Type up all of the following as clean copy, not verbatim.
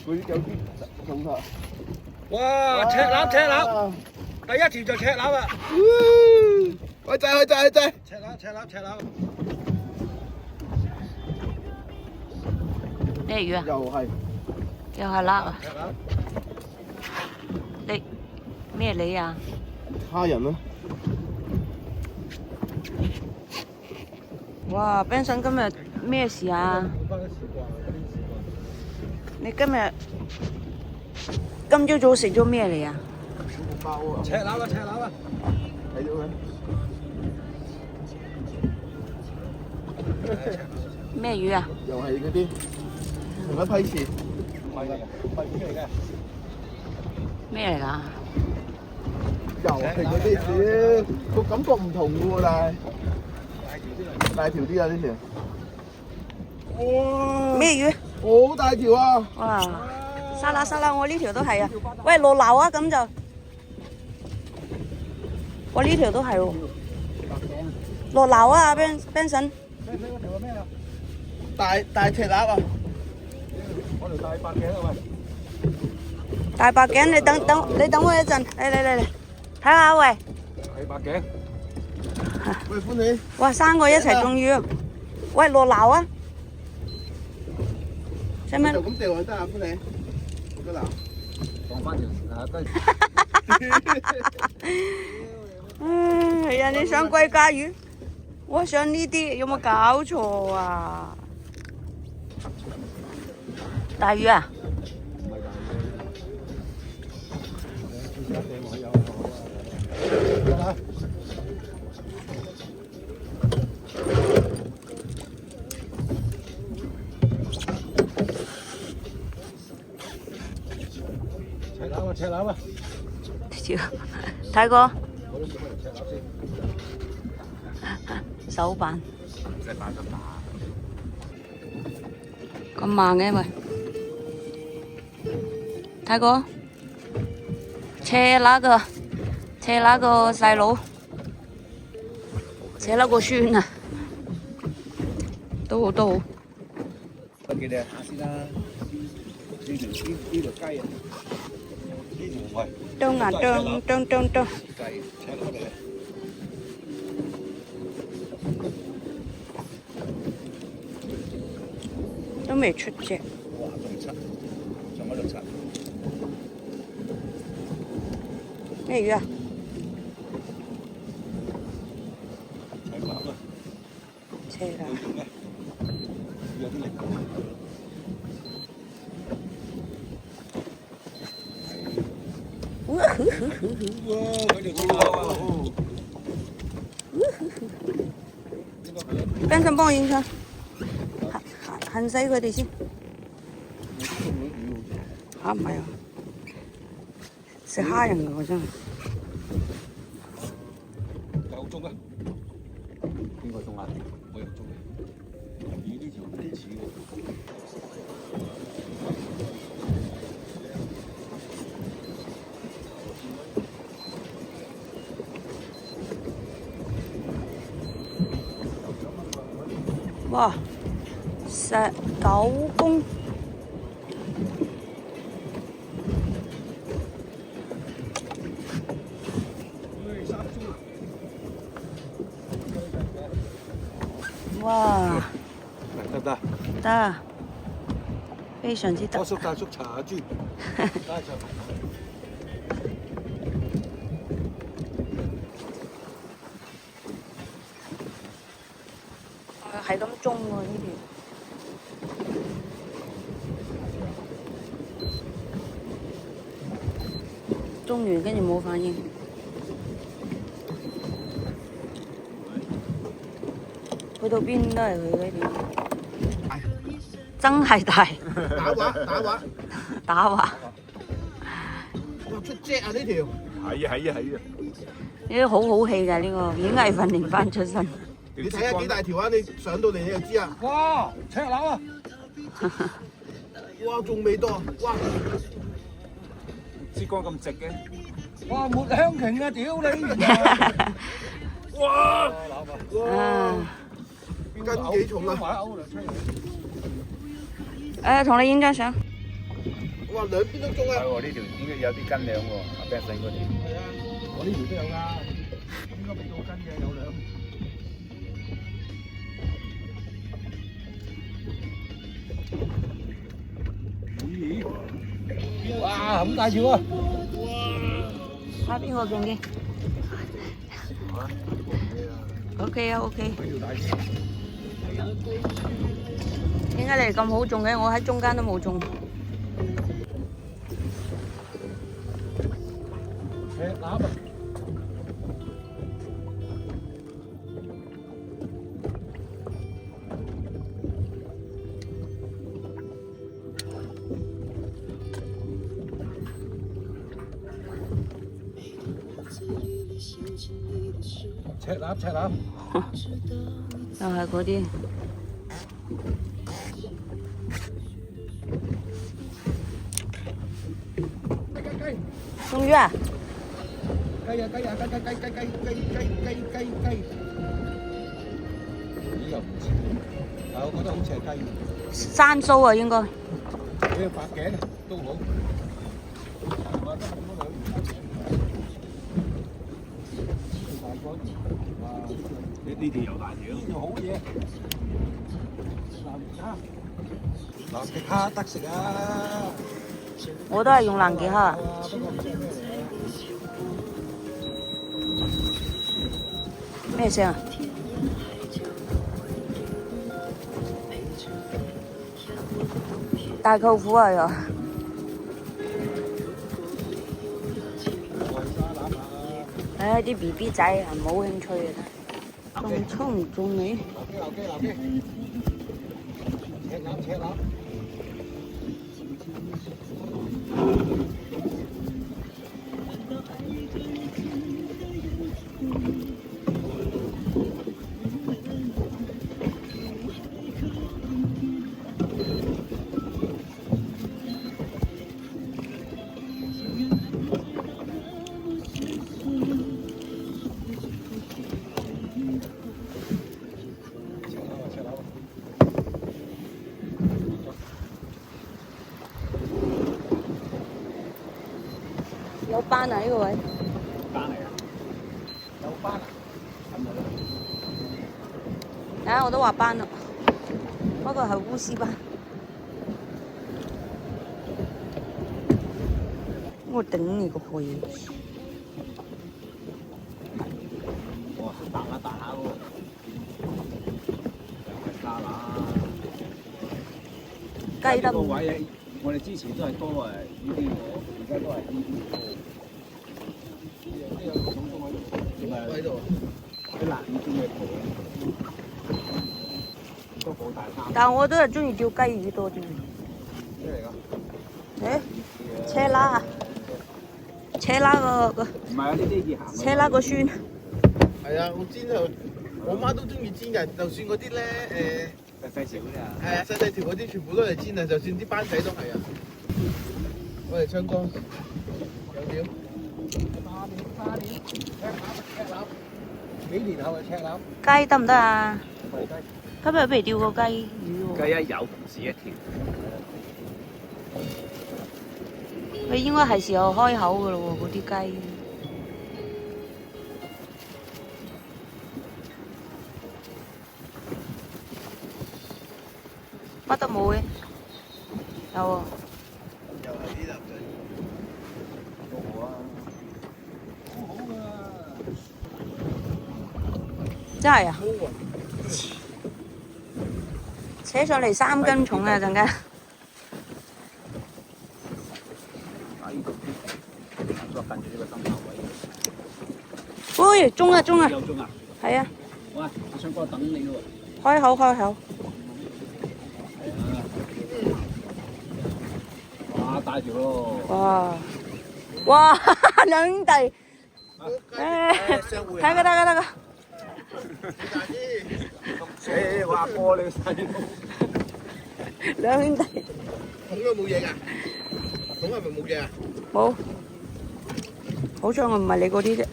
佢有啲重頭。哇！赤鱲，赤鱲，第一條就赤鱲啊！開掣，開掣，開掣！赤鱲，赤鱲，赤鱲。咩魚啊？又係辣啊！赤鱲。你咩你啊？蝦仁咯。哇 ！Benson 今日咩事啊？你今朝早食咗咩嚟啊？小籠包啊！赤鱲啊，赤鱲啊！睇到佢。咩魚啊？又係嗰啲同一批次。唔係嘅，係魚嚟嘅。咩嚟㗎？又係嗰啲魚，個感覺唔同嘅喎，大條啲啊呢條。哇！咩魚？好大條啊！哇！沙拉，我呢條都係啊！喂，落樓啊，咁就我呢條都係喎。落樓啊，Benson。咩嗰條係咩啊？大赤鱲啊！我條大白頸啊喂！大白頸，你等我一陣，嚟，睇下喂。大白頸。喂，歡喜。哇，3個一齊中魚。喂，落樓啊！使唔使？就咁掉就得啊，歡喜。得啦。放翻條跟住。係啊，你想龜甲魚？我想呢啲，有冇搞錯啊？大魚啊！唔係大魚。赤鱲啊！睇過手板，唔使擺咁大。咁慢嘅喂，睇過車那個細佬，車那個孫啊，都好。不記得下先啦。呢條雞啊！呢條喂。咚啊咚！雞赤鱲嚟。都未出隻。哇！仲喺度七。咩魚啊？赤鱲啊！車啦。有啲力。哇！佢條赤鱲啊！Benson 幫我影相，行死佢哋先。嚇唔係啊！食蝦仁㗎喎真係。夠鐘啊！邊個鐘啊？我有鐘嘅。魚呢條啲似喎。哇！石狗公。哇！得唔得？得，非常之得。大叔查下豬。係咁中喎呢邊。中完跟住冇反應。去到邊都係佢嗰邊。真係大。打橫。哇！出隻啊呢條。係啊！呢啲好氣㗎呢個，演藝訓練班出身。你睇下幾大條啊！你上到嚟你就知啊！哇！赤鱲啊！哇！仲未多哇！支竿咁直嘅。哇！抹香鯨啊！屌你！哇！斤幾重啊？同你影張相。哇，兩邊都中啊！係喎，呢條應該有啲斤兩喎，阿 Ben 細嗰條。係啊，我呢條都有㗎，應該未到斤嘅有兩。咦？哇，咁大條啊！睇下邊個勁啲？OK 啊 OK。點解你哋咁好中嘅？我喺中間都冇中。誒，攬啊！赤攬赤攬，又係嗰啲。中魚啊！雞啊雞啊雞雞雞雞雞雞！咦又唔似，但我覺得好似係雞。山蘇啊，應該。你白頸都好。呢條又大條，呢條好嘢。南極蝦得食啊！我都係用南極蝦。咩聲啊？大舅父啊又。唉，啲 BB 仔係冇興趣嘅。中唔中你？赤攬。有斑啊呢個位。斑嚟啊！有斑啊！啊，我都話斑啦，不過係烏絲斑。我頂你個肺！哇，彈下彈下喎！加乸。雞得個位，我哋之前都係多誒呢啲喎，而家都係呢啲多。呢有種種喺度，喺度。啲辣已經係蒲都好大貪。但我都係中意釣雞魚多啲。咩嚟㗎？誒，車拉啊！車拉個唔係啊，呢啲叫鹹。車拉個酸。係啊，我煎就我媽都中意煎嘅，就算嗰啲咧細條嗰啲啊。係啊，細細條嗰啲全部都係煎啊，就算啲斑仔都係啊。我哋昌江有料。花鳥，赤鱲，幾年後係赤鱲。雞得唔得啊？肥雞。今日不如釣個雞魚喎。雞一有唔止一條。佢應該係時候開口㗎咯喎，嗰啲雞。乜都冇嘅，有喎。又係啲男仔。都好啊。好好㗎。真係啊！扯上嚟3斤重啊！陣間。再近住呢個心口位。喂，中啊中啊！有中啊！係啊。喂，我想過等你咯喎。開口開口。哇，大條咯！哇！哇，兩兄弟。誒，睇個睇個睇個。大啲。誒，哇，玻璃細。兩兄弟。桶都冇嘢㗎？桶係咪冇嘢啊？冇。好彩我唔係你嗰啲啫。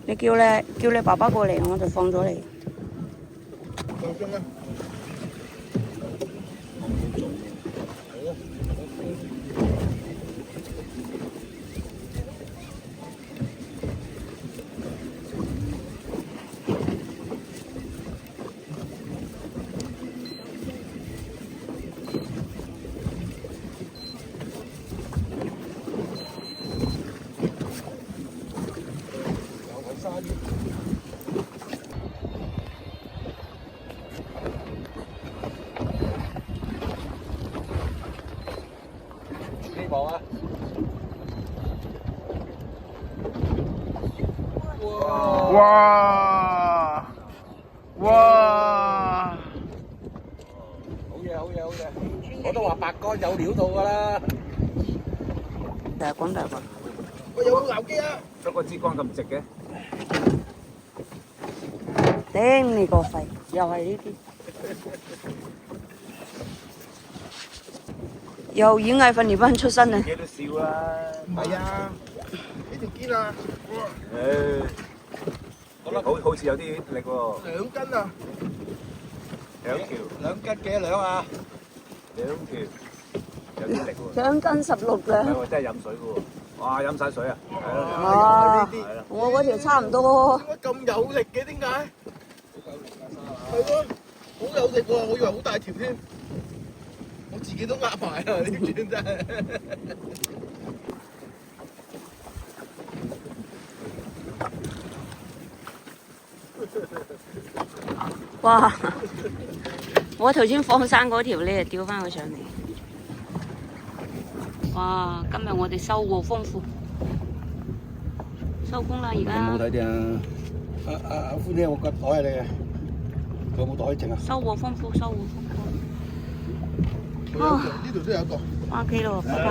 你叫你爸爸過嚟，我就放咗你。放鬆啊！希望啊！哇！哇！好嘢，好嘢，好嘢！我都話白乾有料到㗎啦。大滾大滾。喂，有冇鬧機啊？不過支竿咁直嘅。頂你個肺，又係呢啲。又演藝訓練班出身啊！自己都笑啦。唔係啊，呢條堅啊，好似有啲力喎。2斤啊2斤幾多兩啊？2條，有啲力喎。 2斤16兩。係喎，真係飲水嘅喎。哇，飲晒水啊！哇！我嗰條差唔多。點解咁有力嘅？點解？係咯，好有力喎！我以為好大條添，我自己都呃埋啊！呢轉真係。哇！我頭先放生嗰條，你就釣翻佢上嚟。哇！今日我哋收穫豐富，收工啦而家。冇睇定阿歡姐，我個袋係你嘅，有冇袋剩啊？收穫豐富，收穫豐富。呢度都有一個。翻屋企咯，拜拜。